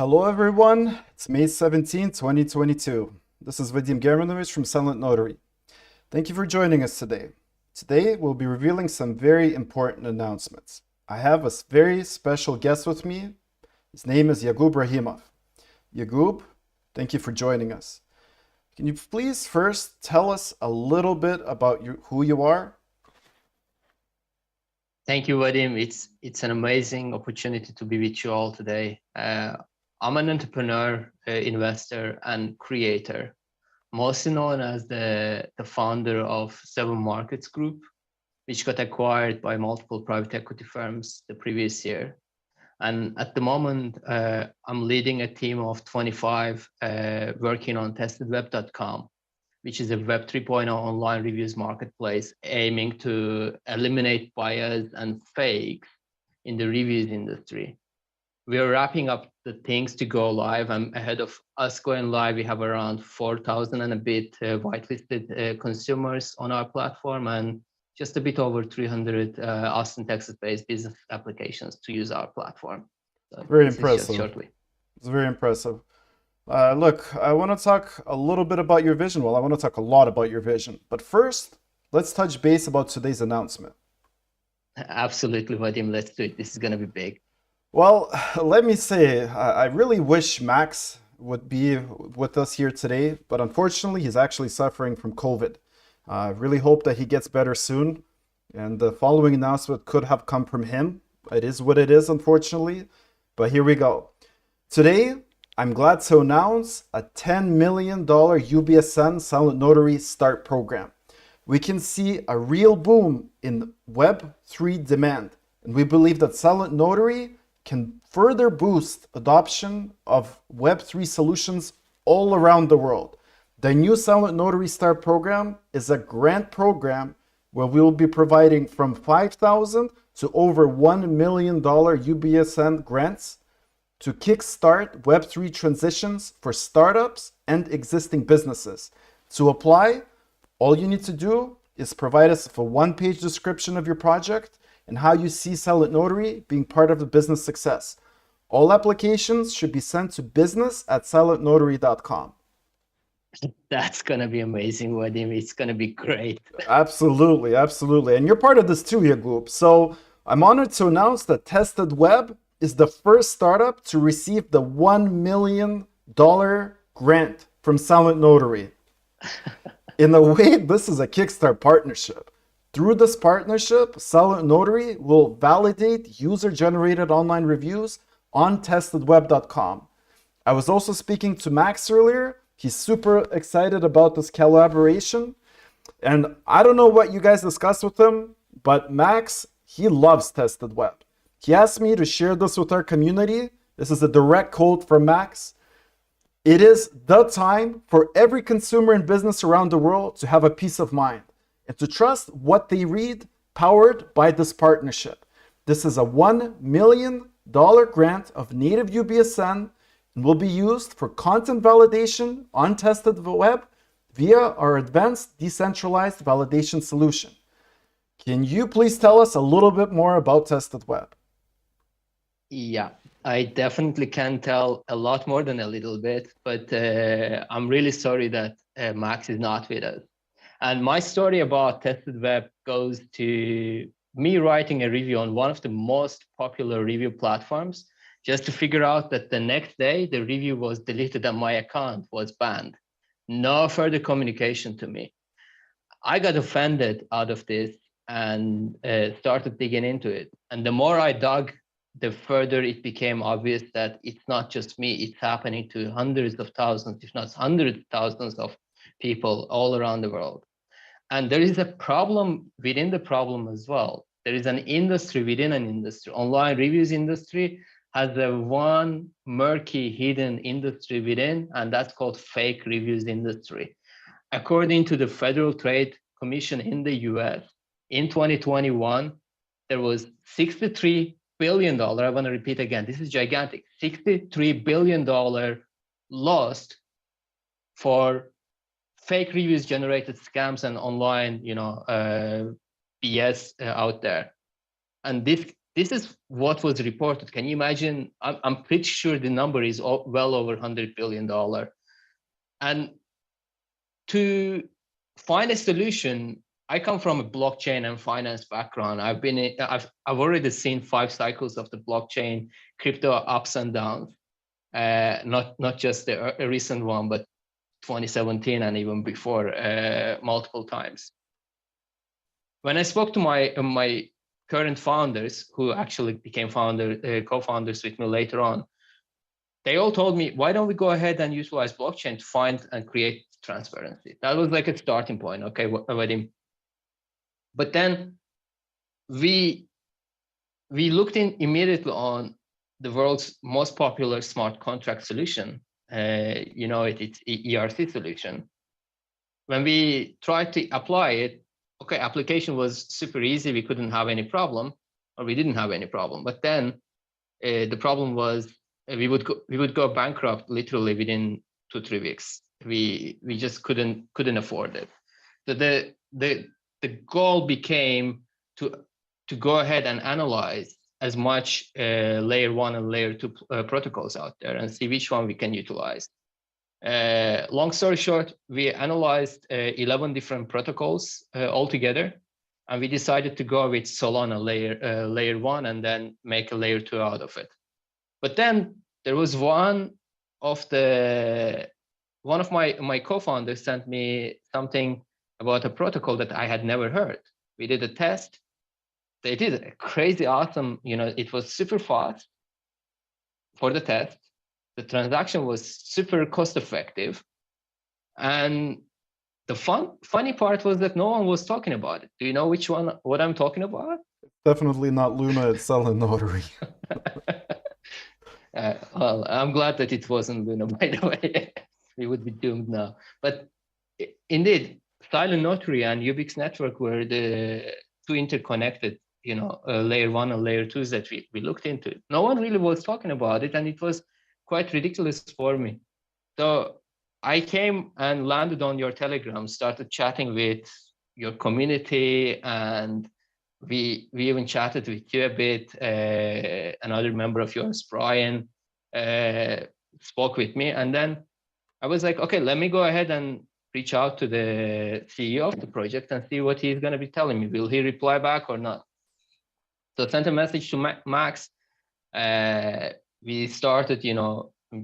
Hello everyone, it's May 17, 2022. This is Vadim from SilentNotary. Thank you for joining us today. Today we'll be revealing some very important announcements. I have a very special guest with me. His name is Yagub Rahimov. Yagub, thank you for joining us. Can you please first tell us a little bit about who you are? Thank you, Vadim. It's an amazing opportunity to be with you all today. I'm an entrepreneur, investor, and creator, mostly known as the founder of Seven Markets Group, which got acquired by multiple private equity firms the previous year. And at the moment, I'm leading a team of 25 working on TestedWeb.com, which is a Web 3.0 online reviews marketplace aiming to eliminate bias and fakes in the reviews industry. We are wrapping up the things to go live. I'm ahead of us going live. We have around 4,000 and a bit whitelisted consumers on our platform and just a bit over 300 Austin, Texas-based business applications to use our platform. So very impressive. Shortly. It's very impressive. Look, I want to talk a little bit about your vision. Well, I want to talk a lot about your vision. But first, let's touch base about today's announcement. Absolutely, Vadim. Let's do it. This is going to be big. Well, let me say, I really wish Max would be with us here today, but unfortunately, he's actually suffering from COVID. I really hope that he gets better soon. And the following announcement could have come from him. It is what it is, unfortunately. But here we go. Today, I'm glad to announce a $10 million UBSN SilentNotary Start program. We can see a real boom in Web3 demand, and we believe that SilentNotary can further boost adoption of Web3 solutions all around the world. The new SilentNotary Start program is a grant program where we will be providing from $5,000 to over $1 million UBSN grants to kickstart Web3 transitions for startups and existing businesses. To apply, all you need to do is provide us with a one-page description of your project and how you see SilentNotary being part of the business success. All applications should be sent to business@silentnotary.com. That's going to be amazing, Vadim. It's going to be great. Absolutely, absolutely. And you're part of this too, Yagub. So I'm honored to announce that TestedWeb is the first startup to receive the $1 million grant from SilentNotary. In a way, this is a Kickstart partnership. Through this partnership, SilentNotary will validate user-generated online reviews on TestedWeb.com. I was also speaking to Max earlier. He's super excited about this collaboration. And I don't know what you guys discussed with him, but Max, he loves TestedWeb. He asked me to share this with our community. This is a direct quote from Max. It is the time for every consumer and business around the world to have a peace of mind and to trust what they read, powered by this partnership. This is a $1 million grant of native UBSN and will be used for content validation on TestedWeb via our advanced decentralized validation solution. Can you please tell us a little bit more about TestedWeb? Yeah, I definitely can tell a lot more than a little bit, but I'm really sorry that Max is not with us. And my story about TestedWeb goes to me writing a review on one of the most popular review platforms, just to figure out that the next day the review was deleted and my account was banned. No further communication to me. I got offended out of this and started digging into it. And the more I dug, the further it became obvious that it's not just me, it's happening to hundreds of thousands, if not hundreds of thousands of people all around the world. And there is a problem within the problem as well. There is an industry within an industry. Online reviews industry has a one murky hidden industry within, and that's called fake reviews industry. According to the Federal Trade Commission in the US, in 2021, there was $63 billion, I want to repeat again, this is gigantic, $63 billion lost for fake reviews generated scams and online, BS out there. And this this is what was reported. Can you imagine? I'm pretty sure the number is well over $100 billion. And to find a solution, I come from a blockchain and finance background. I've already seen 5 cycles of the blockchain, crypto ups and downs. Not just a recent one, but 2017 and even before, multiple times. When I spoke to my current founders, who actually became co-founders with me later on, they all told me, why don't we go ahead and utilize blockchain to find and create transparency? That was like a starting point. Okay, Vadim. But then we looked in immediately on the world's most popular smart contract solution. It's ERC solution. When we tried to apply it, okay, application was super easy. We couldn't have any problem, or we didn't have any problem. But then the problem was we would go bankrupt literally within 2-3 weeks. We just couldn't afford it. So the goal became to go ahead and analyze as much layer 1 and layer 2 protocols out there and see which one we can utilize. Long story short, we analyzed 11 different protocols altogether, and we decided to go with Solana layer 1 and then make a layer 2 out of it. But then there was one of my co-founders sent me something about a protocol that I had never heard. We did a test. They did a crazy awesome, it was super fast for the test. The transaction was super cost effective. And the funny part was that no one was talking about it. Do you know what I'm talking about? Definitely not Luna, it's SilentNotary. Well, I'm glad that it wasn't Luna, by the way. We would be doomed now. But indeed, SilentNotary and Ubix Network were the 2 interconnected, layer 1 and layer 2s that we looked into. No one really was talking about it, and it was quite ridiculous for me. So I came and landed on your Telegram, started chatting with your community, and we even chatted with you a bit. Another member of yours, Brian, spoke with me, and then I was like, okay, let me go ahead and reach out to the CEO of the project and see what he's going to be telling me. Will he reply back or not? So I sent a message to Max. We started,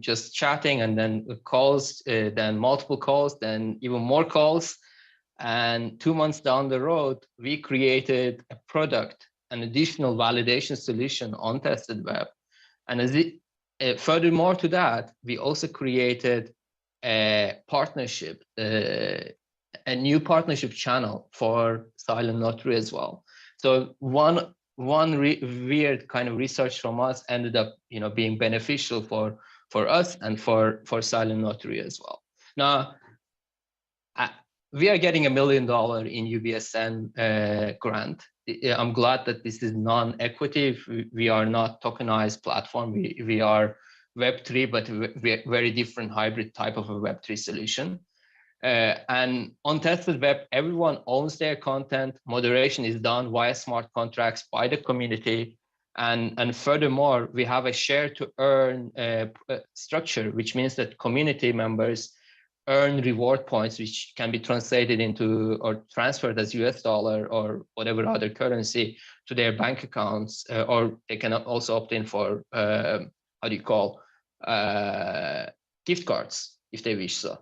just chatting, and then calls, then multiple calls, then even more calls. And 2 months down the road, we created a product, an additional validation solution on TestedWeb. And furthermore to that, we also created a partnership, a new partnership channel for SilentNotary as well. So one weird kind of research from us ended up, being beneficial for us and for SilentNotary as well. Now, we are getting $1 million in UBSN grant. I'm glad that this is non-equity. We are not tokenized platform. We are Web3, but very different hybrid type of a Web3 solution. And on TestedWeb, everyone owns their content. Moderation is done via smart contracts by the community. And furthermore, we have a share to earn structure, which means that community members earn reward points, which can be translated into or transferred as US dollar or whatever other currency to their bank accounts, or they can also opt in for, gift cards if they wish so.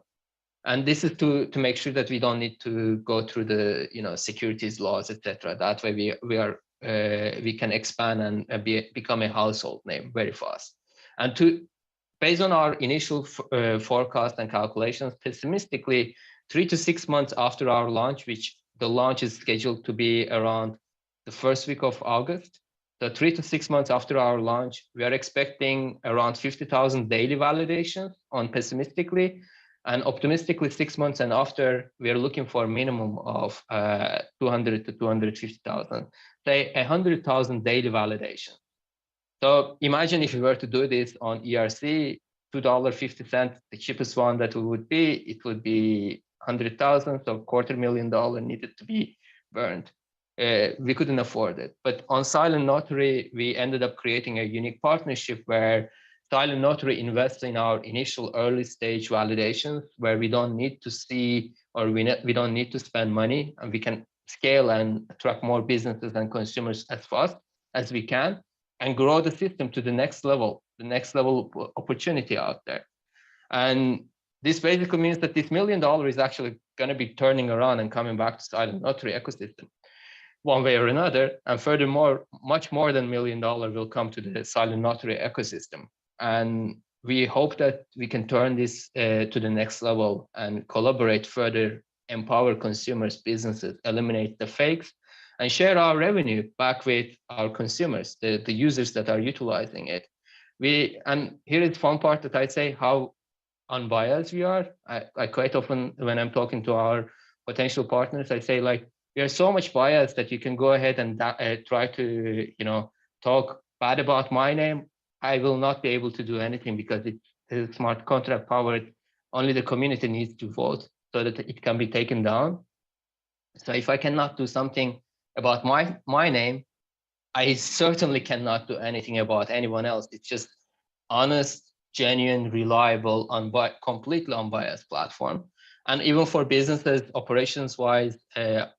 And this is to make sure that we don't need to go through the securities laws, etc. That way we can expand and become a household name very fast. And based on our initial forecast and calculations, pessimistically, 3 to 6 months after our launch, which the launch is scheduled to be around the first week of August. So 3 to 6 months after our launch, we are expecting around 50,000 daily validations on pessimistically, and optimistically 6 months and after, we are looking for a minimum of 200 to 250,000, say 100,000 daily validation. So imagine if we were to do this on ERC, $2.50, the cheapest one that would be 100,000, so $250,000 needed to be burned. we couldn't afford it. But on SilentNotary, we ended up creating a unique partnership where SilentNotary invests in our initial early stage validations, where we don't need to see, or we don't need to spend money, and we can scale and attract more businesses and consumers as fast as we can, and grow the system to the next level opportunity out there. And this basically means that this $1 million is actually going to be turning around and coming back to SilentNotary ecosystem one way or another. And furthermore, much more than $1 million will come to the SilentNotary ecosystem. And we hope that we can turn this to the next level and collaborate further, empower consumers, businesses, eliminate the fakes, and share our revenue back with our consumers, the users that are utilizing it. And here is the fun part that I say, how unbiased we are. I quite often, when I'm talking to our potential partners, I say, like, we are so much biased that you can go ahead and try to, talk bad about my name. I will not be able to do anything because it's smart contract powered. Only the community needs to vote so that it can be taken down. So if I cannot do something about my name, I certainly cannot do anything about anyone else. It's just honest, genuine, reliable, completely unbiased platform. And even for businesses, operations-wise,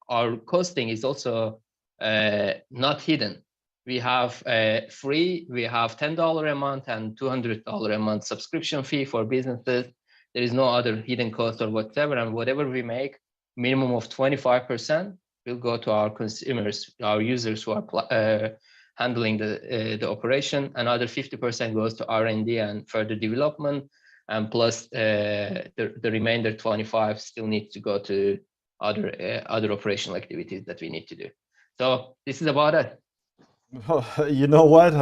our costing is also not hidden. We have free, we have $10 a month and $200 a month subscription fee for businesses. There is no other hidden cost or whatever. And whatever we make, minimum of 25% will go to our consumers, our users who are handling the operation, and other 50% goes to R&D and further development, and plus the remainder 25 still needs to go to other operational activities that we need to do. So this is about it. You know what?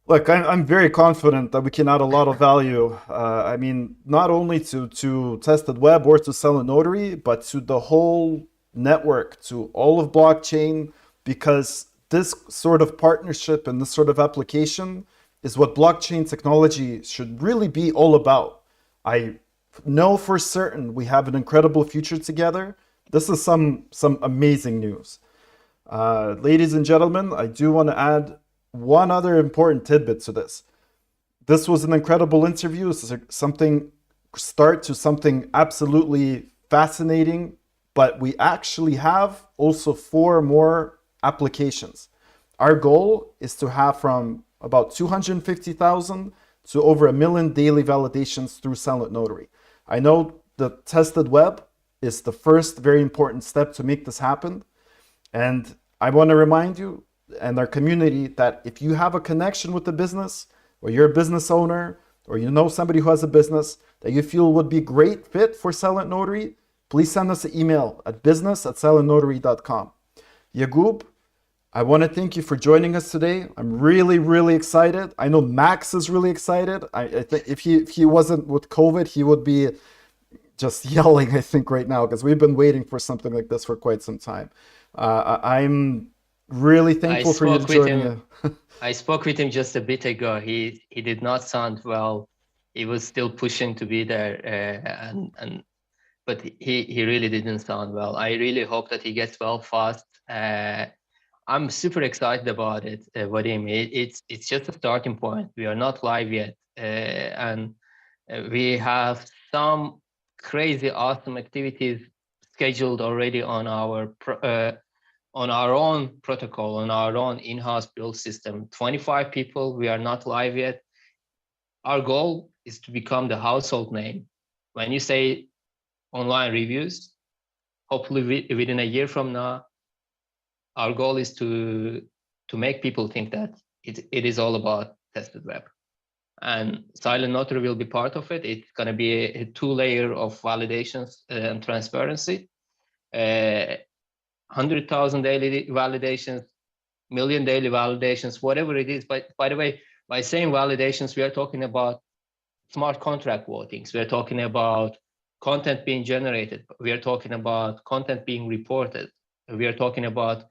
Look, I'm very confident that we can add a lot of value. I mean, not only to TestedWeb or to SilentNotary, but to the whole network, to all of blockchain, because this sort of partnership and this sort of application is what blockchain technology should really be all about. I know for certain we have an incredible future together. This is some amazing news. Ladies and gentlemen, I do want to add one other important tidbit to this. This was an incredible interview. This is something start to something absolutely fascinating, but we actually have also 4 more applications. Our goal is to have from about 250,000 to over 1 million daily validations through SilentNotary. I know the TestedWeb is the first very important step to make this happen. And I want to remind you and our community that if you have a connection with the business, or you're a business owner, or you know somebody who has a business that you feel would be great fit for SilentNotary, please send us an email at business@silentnotary.com. Yagub, I want to thank you for joining us today. I'm really, really excited. I know Max is really excited. I think if he wasn't with COVID, he would be just yelling, I think, right now, because we've been waiting for something like this for quite some time. I'm really thankful for you joining us. I spoke with him just a bit ago. He did not sound well. He was still pushing to be there, but he really didn't sound well. I really hope that he gets well fast. I'm super excited about it, Vadim. It's just a starting point. We are not live yet, and we have some crazy, awesome activities scheduled already on our own protocol, on our own in-house build system. 25 people. We are not live yet. Our goal is to become the household name. When you say online reviews, hopefully within a year from now, our goal is to make people think that it is all about TestedWeb. And SilentNotary will be part of it. It's going to be a 2-layer of validations and transparency. 100,000 daily validations, million daily validations, whatever it is. But by the way, by saying validations, we are talking about smart contract votings. We are talking about content being generated. We are talking about content being reported. We are talking about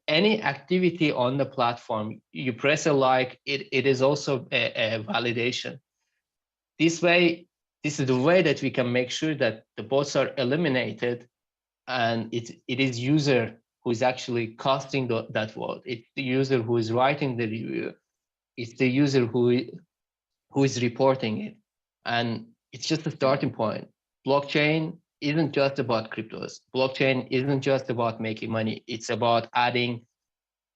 any activity on the platform. You press a like, it is also a validation. This is the way that we can make sure that the bots are eliminated and it is user who is actually casting that vote. It's the user who is writing the review. It's the user who is reporting it, and it's just a starting point. Blockchain isn't just about cryptos. Blockchain isn't just about making money. It's about adding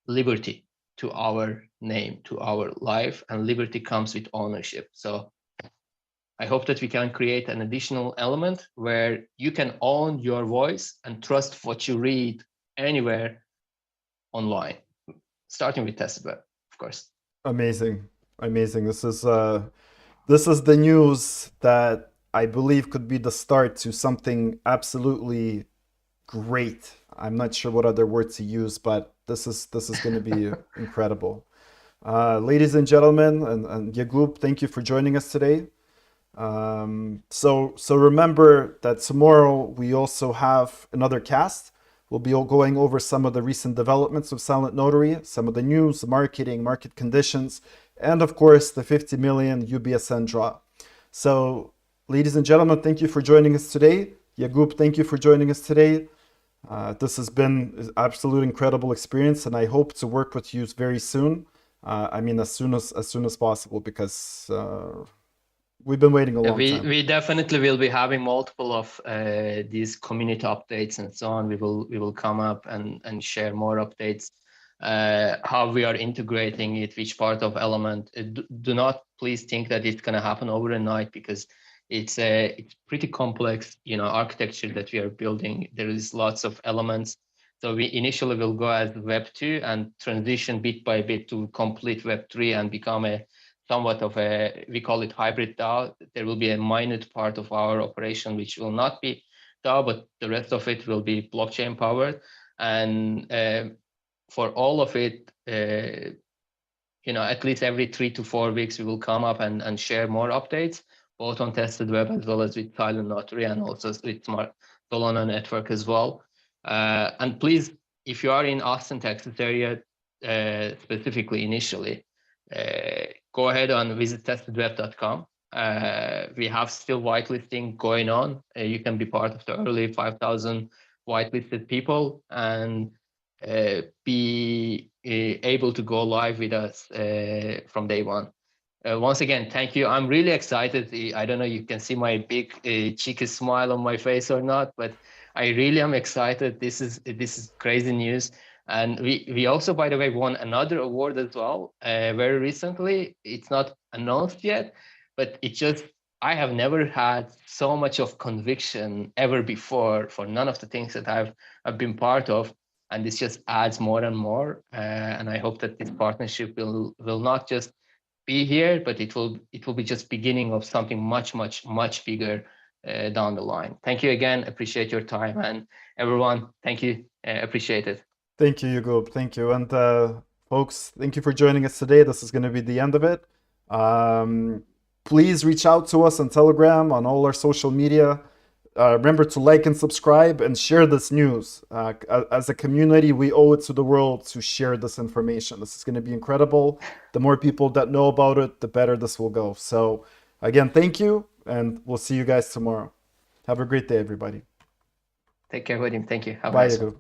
liberty to our name, to our life, and liberty comes with ownership. So I hope that we can create an additional element where you can own your voice and trust what you read anywhere online, starting with TestedWeb, of course. Amazing, amazing. This is the news that I believe could be the start to something absolutely great. I'm not sure what other word to use, but this is going to be incredible. Ladies and gentlemen, and Yagub, thank you for joining us today. So remember that tomorrow we also have another cast. We'll be going over some of the recent developments of SilentNotary, some of the news, marketing, market conditions, and of course the 50 million UBSN draw. So, ladies and gentlemen, thank you for joining us today. Yagub, thank you for joining us today. This has been an absolute incredible experience, and I hope to work with you very soon. I mean, as soon as possible, because we've been waiting a long time. We definitely will be having multiple of these community updates and so on. We will come up and share more updates, how we are integrating it, which part of element. Do not please think that it's going to happen overnight, because it's pretty complex, architecture that we are building. There is lots of elements. So we initially will go as Web 2 and transition bit by bit to complete Web 3 and become somewhat of we call it hybrid DAO. There will be a minute part of our operation which will not be DAO, but the rest of it will be blockchain powered. And for all of it, at least every 3 to 4 weeks, we will come up and share more updates, both on TestedWeb as well as with SilentNotary, and also with Smart Solana network as well. And please, if you are in Austin, Texas area, specifically initially, go ahead and visit testedweb.com. We have still whitelisting going on. You can be part of the early 5,000 whitelisted people and be able to go live with us from day one. Once again, thank you. I'm really excited. I don't know, you can see my big cheeky smile on my face or not, but I really am excited. This is crazy news. And we also, by the way, won another award as well very recently. It's not announced yet, but I have never had so much of conviction ever before for none of the things that I've been part of. And this just adds more and more. And I hope that this partnership will not just be here, but it will be just beginning of something much, much, much bigger down the line. Thank you again. Appreciate your time, and everyone, thank you. Appreciate it. Thank you, Yagub. Thank you. And folks, thank you for joining us today. This is going to be the end of it. Please reach out to us on Telegram, on all our social media. Remember to like and subscribe and share this news. As a community, we owe it to the world to share this information. This is going to be incredible. The more people that know about it, the better this will go. So again, thank you, and we'll see you guys tomorrow. Have a great day, everybody. Take care, Vadim. Thank you. Have a Bye, nice one. Yagub.